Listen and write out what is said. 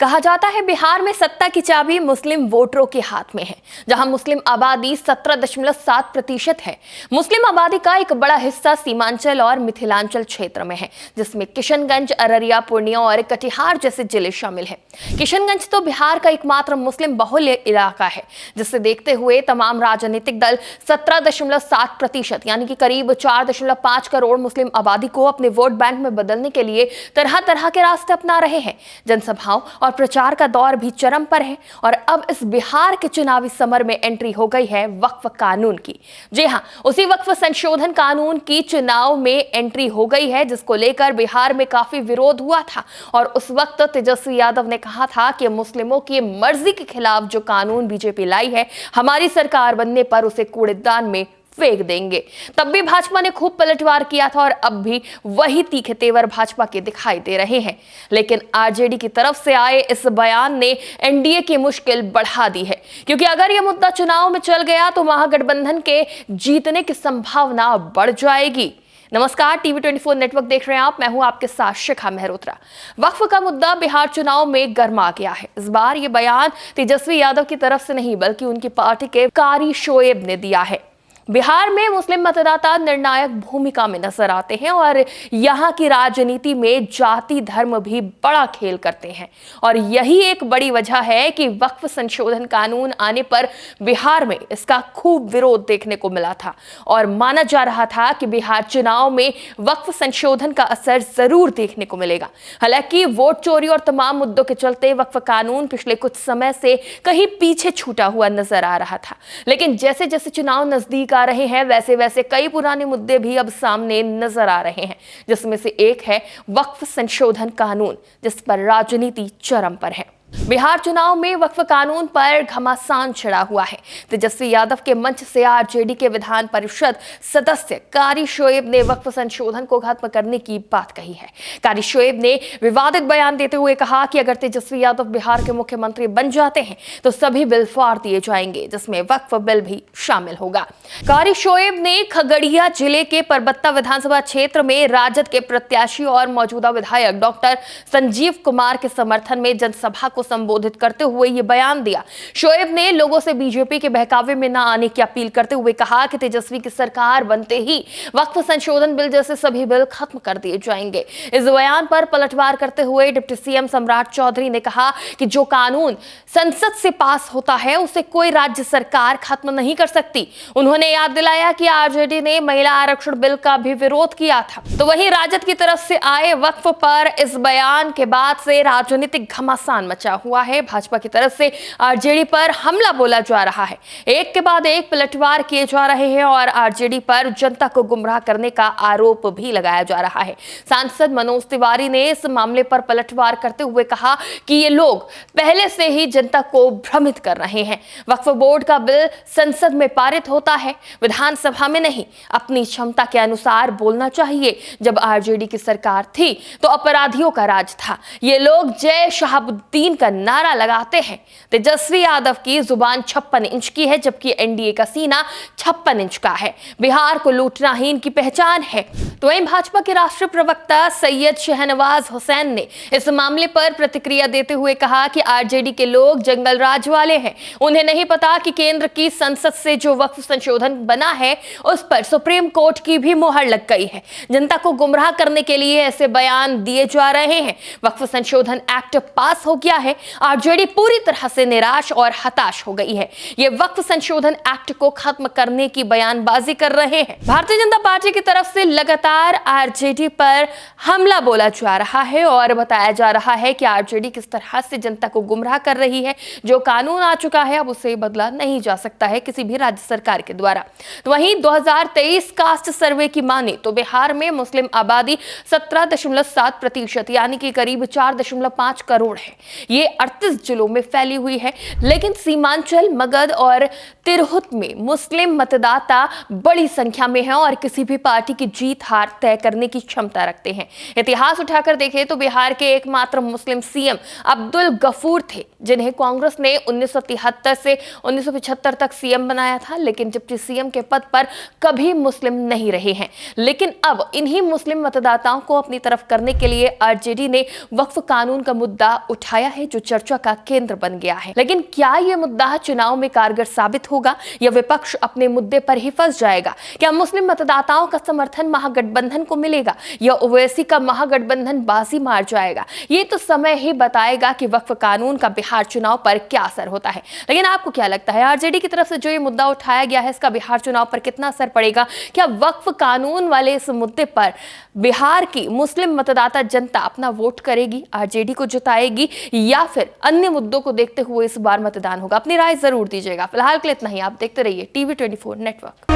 कहा जाता है बिहार में सत्ता की चाबी मुस्लिम वोटरों के हाथ में है, जहां मुस्लिम आबादी 17.7% है। मुस्लिम आबादी का एक बड़ा हिस्सा सीमांचल और मिथिलांचल क्षेत्र में है, जिसमें किशनगंज, अररिया, पूर्णिया और कटिहार जैसे जिले शामिल हैं। किशनगंज तो बिहार का एकमात्र मुस्लिम बहुल इलाका है, जिसे देखते हुए तमाम राजनीतिक दल 17.7% यानी कि करीब 4.5 करोड़ मुस्लिम आबादी को अपने वोट बैंक में बदलने के लिए तरह तरह के रास्ते अपना रहे हैं। जनसभाओं और प्रचार का दौर भी चरम पर है और अब इस बिहार के चुनावी समर में एंट्री हो गई है वक्फ कानून की। जी हां, उसी वक्फ संशोधन कानून की चुनाव में एंट्री हो गई है, जिसको लेकर बिहार में काफी विरोध हुआ था और उस वक्त तेजस्वी यादव ने कहा था कि मुस्लिमों की मर्जी के खिलाफ जो कानून बीजेपी लाई है, हमारी सरकार बनने पर उसे कूड़ेदान में फेंक देंगे। तब भी भाजपा ने खूब पलटवार किया था और अब भी वही तीखे तेवर भाजपा के दिखाई दे रहे हैं। लेकिन आरजेडी की तरफ से आए इस बयान ने एनडीए की मुश्किल बढ़ा दी है, क्योंकि अगर यह मुद्दा चुनाव में चल गया तो महागठबंधन के जीतने की संभावना बढ़ जाएगी। नमस्कार, टीवी 24 नेटवर्क देख रहे हैं आप। मैं हूं आपके साथ शिखा मेहरोत्रा। वक्फ का मुद्दा बिहार चुनाव में गर्मा गया है। इस बार यह बयान तेजस्वी यादव की तरफ से नहीं, बल्कि उनकी पार्टी के कारी शोएब ने दिया है। बिहार में मुस्लिम मतदाता निर्णायक भूमिका में नजर आते हैं और यहाँ की राजनीति में जाति धर्म भी बड़ा खेल करते हैं और यही एक बड़ी वजह है कि वक्फ संशोधन कानून आने पर बिहार में इसका खूब विरोध देखने को मिला था और माना जा रहा था कि बिहार चुनाव में वक्फ संशोधन का असर जरूर देखने को मिलेगा। हालांकि वोट चोरी और तमाम मुद्दों के चलते वक्फ कानून पिछले कुछ समय से कहीं पीछे छूटा हुआ नजर आ रहा था, लेकिन जैसे जैसे चुनाव नजदीक आ रहे हैं वैसे वैसे कई पुराने मुद्दे भी अब सामने नजर आ रहे हैं, जिसमें से एक है वक्फ संशोधन कानून, जिस पर राजनीति चरम पर है। बिहार चुनाव में वक्फ कानून पर घमासान छिड़ा हुआ है। तेजस्वी यादव के मंच से आरजेडी के विधान परिषद सदस्य कारी शोएब ने वक्फ संशोधन को खत्म करने की बात कही है। कारी शोएब ने विवादित बयान देते हुए कहा कि अगर तेजस्वी यादव बिहार के मुख्यमंत्री बन जाते हैं तो सभी बिल फाड़ दिए जाएंगे, जिसमें वक्फ बिल भी शामिल होगा। कारी शोएब ने खगड़िया जिले के परबत्ता विधानसभा क्षेत्र में राजद के प्रत्याशी और मौजूदा विधायक डॉक्टर संजीव कुमार के समर्थन में जनसभा को संबोधित करते हुए यह बयान दिया। शोएब ने लोगों से बीजेपी के बहकावे में न आने की अपील करते हुए कहा कि तेजस्वी की सरकार बनते ही वक्फ संशोधन बिल जैसे सभी बिल खत्म कर दिए जाएंगे। इस बयान पर पलटवार करते हुए डिप्टी सीएम सम्राट चौधरी ने कहा कि जो कानून संसद से पास होता है उसे कोई राज्य सरकार खत्म नहीं कर सकती। उन्होंने याद दिलाया कि आरजेडी ने महिला आरक्षण बिल का भी विरोध किया था। तो वहीं राजद की तरफ से आए वक्फ पर इस बयान के बाद से राजनीतिक घमासान मचा हुआ है। भाजपा की तरफ से आरजेडी पर हमला बोला जा रहा है, एक के बाद एक पलटवार किए जा रहे हैं और आरजेडी पर जनता को गुमराह करने का आरोप भी लगाया जा रहा है। सांसद मनोज तिवारी ने इस मामले पर पलटवार करते हुए कहा कि ये लोग पहले से ही जनता को भ्रमित कर रहे हैं। वक्फ बोर्ड का बिल संसद में पारित होता है, विधानसभा में नहीं। अपनी क्षमता के अनुसार बोलना चाहिए। जब आरजेडी की सरकार थी तो अपराधियों का राज था। ये लोग जय शहाबुद्दीन का नारा लगाते हैं। तेजस्वी यादव की जुबान 56 इंच की है, जबकि एनडीए का सीना 56 इंच का है। बिहार को लूटना ही इनकी पहचान है। तो वहीं भाजपा के राष्ट्रीय प्रवक्ता सैयद शहनवाज हुसैन ने इस मामले पर प्रतिक्रिया देते हुए कहा कि आरजेडी के लोग जंगल राज वाले हैं। उन्हें नहीं पता कि केंद्र की संसद से जो वक्फ संशोधन बना है उस पर सुप्रीम कोर्ट की भी मुहर लग गई है। जनता को गुमराह करने के लिए ऐसे बयान दिए जा रहे हैं। वक्फ संशोधन एक्ट पास हो गया है। आरजेडी पूरी तरह से निराश और हताश हो गई है। ये वक्फ संशोधन एक्ट को खत्म करने की बयानबाजी कर रहे हैं। भारतीय जनता पार्टी की तरफ से लगातार आरजेडी पर हमला बोला जा रहा है और बताया जा रहा है कि आरजेडी किस तरह से जनता को गुमराह कर रही है। जो कानून आ चुका है अब उसे बदला नहीं जा सकता है किसी भी राज्य सरकार के द्वारा। तो वहीं 2023 कास्ट सर्वे की माने तो बिहार में मुस्लिम आबादी 17.7% यानी कि करीब 4.5 करोड़ है। ये 38 जिलों में फैली हुई है, लेकिन सीमांचल, मगध और तिरहुत में मुस्लिम मतदाता बड़ी संख्या में हैं और किसी भी पार्टी की जीत हार तय करने की क्षमता रखते हैं। इतिहास उठाकर देखें तो बिहार के एकमात्र मुस्लिम सीएम अब्दुल गफूर थे, जिन्हें कांग्रेस ने 1973 से 1975 तक सीएम बनाया था, लेकिन डिप्टी सीएम के पद पर कभी मुस्लिम नहीं रहे हैं। लेकिन अब इन्हीं मुस्लिम मतदाताओं को अपनी तरफ करने के लिए आरजेडी ने वक्फ कानून का मुद्दा उठाया है। है जो चर्चा का केंद्र बन गया है। लेकिन क्या यह मुद्दा चुनाव में कारगर साबित होगा या विपक्ष अपने मुद्दे पर ही फंस जाएगा? क्या मुस्लिम मतदाताओं का समर्थन महागठबंधन को मिलेगा या ओवैसी का महागठबंधन बाजी मार जाएगा? ये तो समय ही बताएगा कि वक्फ कानून का बिहार चुनाव पर क्या असर होता है। लेकिन आपको क्या लगता है, आरजेडी की तरफ से जो ये मुद्दा उठाया गया है इसका बिहार चुनाव पर कितना असर पड़ेगा? क्या वक्फ कानून वाले इस मुद्दे पर बिहार की मुस्लिम मतदाता जनता अपना वोट करेगी, आरजेडी को जिताएगी, या फिर अन्य मुद्दों को देखते हुए इस बार मतदान होगा? अपनी राय जरूर दीजिएगा। फिलहाल के लिए इतना ही। आप देखते रहिए TV24 नेटवर्क।